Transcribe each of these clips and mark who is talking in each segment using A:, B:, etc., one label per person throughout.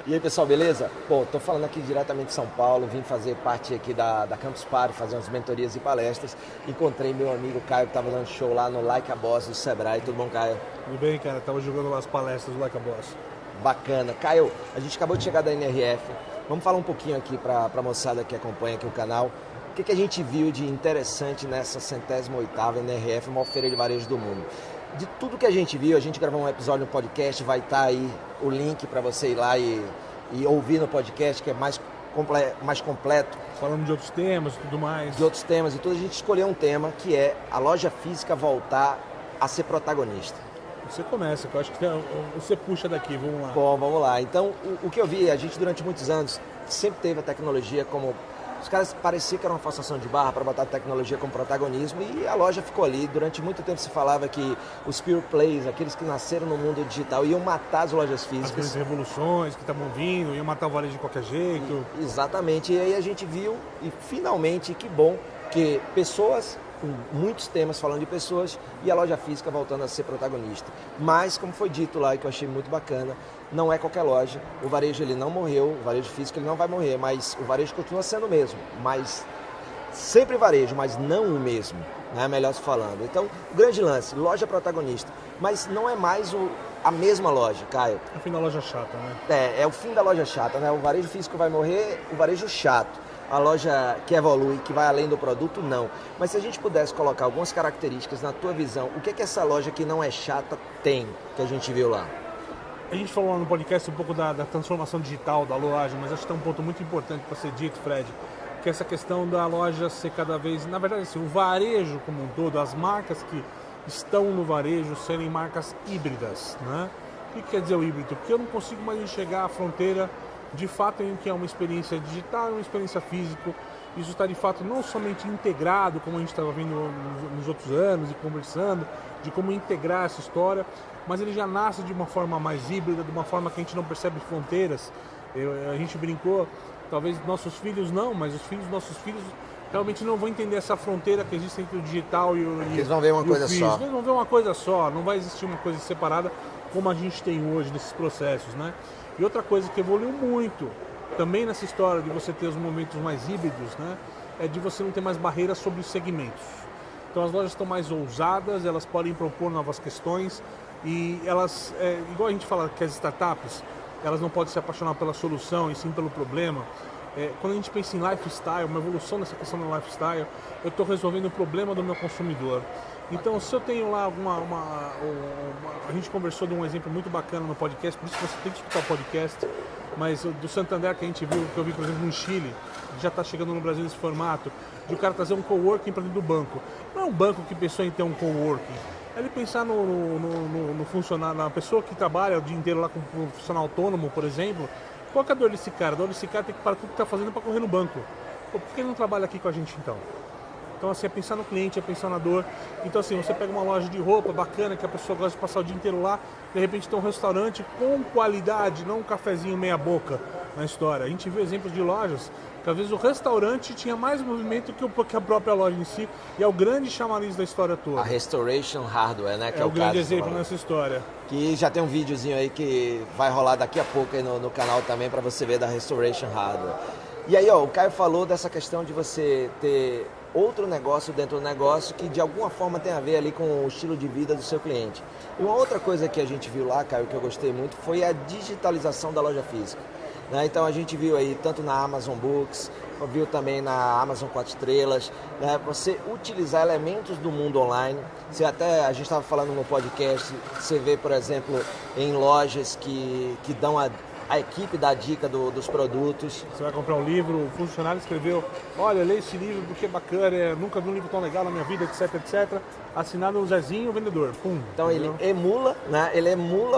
A: E aí, pessoal, beleza? Bom, tô falando aqui diretamente de São Paulo, vim fazer parte aqui da Campus Party, fazer umas mentorias e palestras. Encontrei meu amigo Caio, que estava dando show lá no Like a Boss do Sebrae. Tudo bom, Caio?
B: Tudo bem, cara. Tava jogando umas palestras do Like a Boss.
A: Bacana. Caio, a gente acabou de chegar da NRF. Vamos falar um pouquinho aqui para a moçada que acompanha aqui o canal. O que a gente viu de interessante nessa 108ª NRF, uma feira de varejo do mundo? De tudo que a gente viu, a gente gravou um episódio no podcast, vai estar aí o link para você ir lá e ouvir no podcast, que é mais completo.
B: Falando de outros temas e tudo mais.
A: De outros temas e tudo, a gente escolheu um tema que é a loja física voltar a ser protagonista.
B: Você começa, que eu acho que você puxa daqui, vamos lá.
A: Bom, vamos lá. Então, o que eu vi, a gente durante muitos anos sempre teve a tecnologia como... Os caras pareciam que era uma forçação de barra para botar a tecnologia como protagonismo e a loja ficou ali. Durante muito tempo se falava que os pure plays, aqueles que nasceram no mundo digital, iam matar as lojas físicas.
B: As grandes revoluções que estavam vindo, iam matar o varejo de qualquer jeito.
A: Exatamente. E aí a gente viu, e finalmente, que bom, que pessoas... com muitos temas falando de pessoas e a loja física voltando a ser protagonista. Mas, como foi dito lá, e que eu achei muito bacana, não é qualquer loja. O varejo ele não morreu, o varejo físico ele não vai morrer, mas o varejo continua sendo o mesmo. Mas sempre varejo, mas não o mesmo, né? Melhor se falando. Então, o grande lance, loja protagonista. Mas não é mais a mesma loja, Caio.
B: É o fim da loja chata, né?
A: É o fim da loja chata, né? O varejo físico vai morrer, o varejo chato. A loja que evolui, que vai além do produto, não. Mas se a gente pudesse colocar algumas características na tua visão, o que é que essa loja que não é chata tem, que a gente viu lá?
B: A gente falou no podcast um pouco da transformação digital da loja, mas acho que tem um ponto muito importante para ser dito, Fred, que é essa questão da loja ser cada vez... Na verdade, assim, o varejo como um todo, as marcas que estão no varejo serem marcas híbridas, né? O que quer dizer o híbrido? Porque eu não consigo mais enxergar a fronteira de fato em que é uma experiência digital e uma experiência física. Isso está de fato não somente integrado, como a gente estava vendo nos outros anos e conversando, de como integrar essa história, mas ele já nasce de uma forma mais híbrida, de uma forma que a gente não percebe fronteiras. A gente brincou, talvez nossos filhos não, mas os filhos dos nossos filhos realmente não vão entender essa fronteira que existe entre o digital e o físico.
A: Eles vão ver uma coisa só.
B: Eles vão ver uma coisa só, não vai existir uma coisa separada como a gente tem hoje nesses processos, né? E outra coisa que evoluiu muito, também nessa história de você ter os momentos mais híbridos, né, é de você não ter mais barreiras sobre os segmentos. Então as lojas estão mais ousadas, elas podem propor novas questões e elas, igual a gente fala que as startups, elas não podem se apaixonar pela solução e sim pelo problema. Quando a gente pensa em lifestyle, uma evolução nessa questão do lifestyle, eu estou resolvendo o problema do meu consumidor. Então, se eu tenho lá a gente conversou de um exemplo muito bacana no podcast, por isso que você tem que escutar o podcast, mas do Santander que a gente viu, que eu vi, por exemplo, no Chile, que já está chegando no Brasil nesse formato, de o cara trazer um coworking para dentro do banco. Não é um banco que pensou em ter um coworking, é ele pensar no funcionário, na pessoa que trabalha o dia inteiro lá com um funcionário autônomo, por exemplo. Qual que é a dor desse cara? A dor desse cara tem que parar tudo que está fazendo para correr no banco. Pô, por que ele não trabalha aqui com a gente então? Então, assim, é pensar no cliente, é pensar na dor. Então, assim, você pega uma loja de roupa bacana, que a pessoa gosta de passar o dia inteiro lá, de repente tem um restaurante com qualidade, não um cafezinho meia boca na história. A gente viu exemplos de lojas que, às vezes, o restaurante tinha mais movimento que a própria loja em si, e é o grande chamariz da história toda.
A: A Restoration Hardware, né? Que
B: é o grande
A: caso,
B: exemplo nessa história.
A: Que já tem um videozinho aí que vai rolar daqui a pouco aí no canal também, para você ver da Restoration Hardware. E aí, ó, o Caio falou dessa questão de você ter outro negócio dentro do negócio que de alguma forma tem a ver ali com o estilo de vida do seu cliente. E uma outra coisa que a gente viu lá, Caio, que eu gostei muito, foi a digitalização da loja física. Né? Então a gente viu aí tanto na Amazon Books, viu também na Amazon 4 Estrelas, né? Você utilizar elementos do mundo online. A gente estava falando no podcast, você vê, por exemplo, em lojas que dão a equipe dá a dica dos produtos.
B: Você vai comprar um livro, o funcionário escreveu, olha, lê esse livro porque é bacana, nunca vi um livro tão legal na minha vida, etc, etc. Assinado o Zezinho, o vendedor. Pum.
A: Então entendeu? Ele emula, né?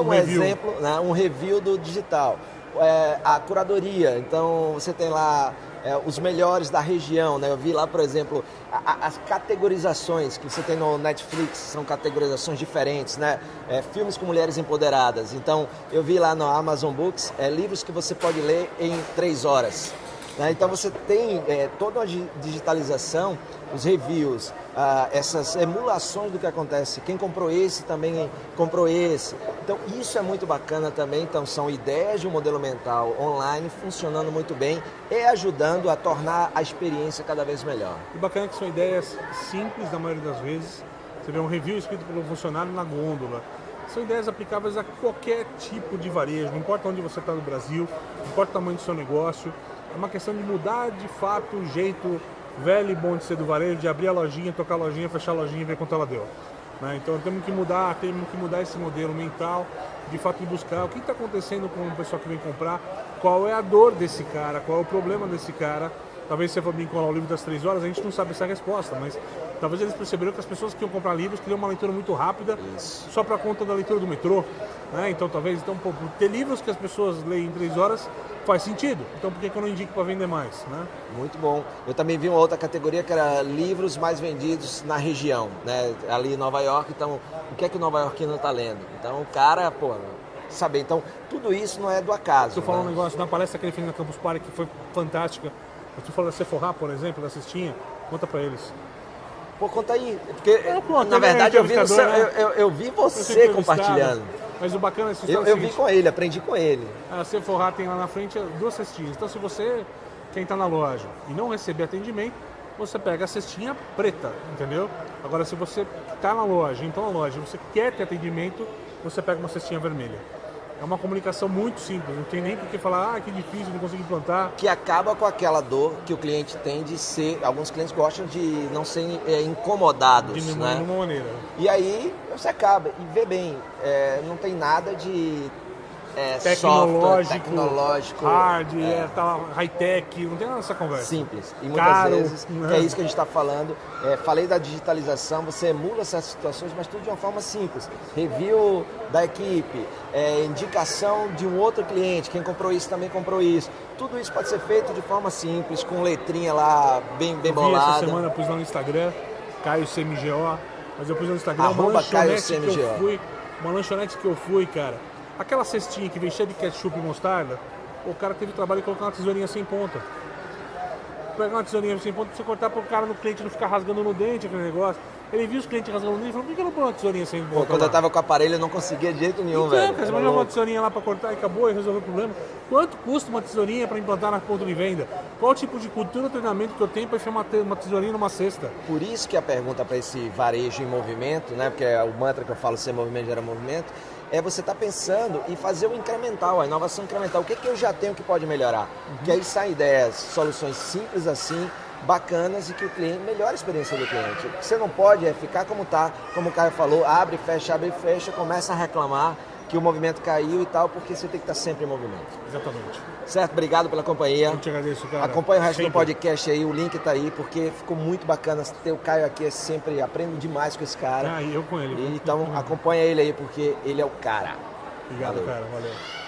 A: Um exemplo, né? Um review do digital. A curadoria, então você tem lá os melhores da região, né? Eu vi lá, por exemplo, as categorizações que você tem no Netflix, são categorizações diferentes, né? Filmes com mulheres empoderadas. Então, eu vi lá no Amazon Books, livros que você pode ler em 3 horas. Né? Então, você tem toda a digitalização, os reviews, essas emulações do que acontece. Quem comprou esse também comprou esse. Então isso é muito bacana também, então são ideias de um modelo mental online funcionando muito bem e ajudando a tornar a experiência cada vez melhor.
B: E bacana que são ideias simples na maioria das vezes. Você vê um review escrito pelo funcionário na gôndola. São ideias aplicáveis a qualquer tipo de varejo, não importa onde você está no Brasil, não importa o tamanho do seu negócio. É uma questão de mudar de fato o jeito velho e bom de ser do varejo, de abrir a lojinha, tocar a lojinha, fechar a lojinha e ver quanto ela deu. Né? Então temos que mudar esse modelo mental, de fato de buscar o que está acontecendo com o pessoal que vem comprar, qual é a dor desse cara, qual é o problema desse cara. Talvez você for vincular o livro das 3 horas, a gente não sabe essa resposta, mas talvez eles perceberam que as pessoas que iam comprar livros queriam uma leitura muito rápida, só para conta da leitura do metrô. Né? Então talvez ter livros que as pessoas leem em 3 horas faz sentido. Então por que eu não indico para vender mais? Né?
A: Muito bom. Eu também vi uma outra categoria que era livros mais vendidos na região, né? Ali em Nova York. Então, o que é que o Nova Iorquino está lendo? Então o cara, saber. Então, tudo isso não é do acaso.
B: Estou falando
A: né?
B: um negócio da palestra que ele fez na Campus Party, que foi fantástica. Tu falou da Sephora, por exemplo, da cestinha, conta pra eles.
A: Pô, conta aí, porque
B: pronto,
A: na verdade eu vi
B: Eu
A: você compartilhando.
B: Mas o bacana dessa história
A: Eu vi com ele, aprendi com ele.
B: A Sephora tem lá na frente 2 cestinhas. Então se você, quem está na loja e não receber atendimento, você pega a cestinha preta, entendeu? Agora se você está na loja, então na loja, você quer ter atendimento, você pega uma cestinha vermelha. É uma comunicação muito simples, não tem nem por que falar, que difícil, não consigo implantar.
A: Que acaba com aquela dor que o cliente tem de ser... Alguns clientes gostam de não serem incomodados,
B: De
A: né?
B: nenhuma maneira.
A: E aí você acaba, e vê bem, não tem nada de software, tecnológico,
B: tá high-tech, não tem nada dessa conversa.
A: simples. E muitas
B: Caro,
A: vezes,
B: né?
A: que é isso que a gente está falando. Falei da digitalização, você emula essas situações, mas tudo de uma forma simples. Review da equipe, indicação de um outro cliente, quem comprou isso também comprou isso. Tudo isso pode ser feito de forma simples, com letrinha lá bem bolada.
B: Essa semana eu pus lá no Instagram, Caio CMGO, mas eu pus no Instagram uma lanchonete que eu fui, cara. Aquela cestinha que vem cheia de ketchup e mostarda, o cara teve trabalho de colocar uma tesourinha sem ponta. Pegar uma tesourinha sem ponta pra você cortar pro cara no cliente não ficar rasgando no dente aquele negócio. Ele viu os clientes rasgando no dente e falou, por que eu não põe uma tesourinha sem ponta?
A: Quando
B: lá?
A: eu tava com o aparelho eu não conseguia de jeito nenhum,
B: Então,
A: velho.
B: cara, você vai jogar uma tesourinha lá pra cortar e acabou e resolveu o problema. Quanto custa uma tesourinha para implantar na ponto de venda? Qual tipo de cultura ou treinamento que eu tenho para enfiar uma tesourinha numa cesta?
A: Por isso que a pergunta para esse varejo em movimento, né? Porque é o mantra que eu falo, ser movimento gera movimento, é você estar pensando em fazer o incremental, a inovação incremental. O que eu já tenho que pode melhorar? Que aí saem ideias, soluções simples assim, bacanas e que o cliente melhore a experiência do cliente. O que você não pode é ficar como está, como o Caio falou, abre e fecha, começa a reclamar que o movimento caiu e tal, porque você tem que estar sempre em movimento.
B: Exatamente.
A: Certo? Obrigado pela companhia.
B: Eu te agradeço, cara.
A: Acompanhe o resto
B: Sempre.
A: do podcast aí, o link tá aí, porque ficou muito bacana ter o Caio aqui, sempre aprendo demais com esse cara.
B: E eu com ele.
A: Então acompanha ele aí, porque ele é o cara.
B: Obrigado,
A: Valeu.
B: cara. Valeu.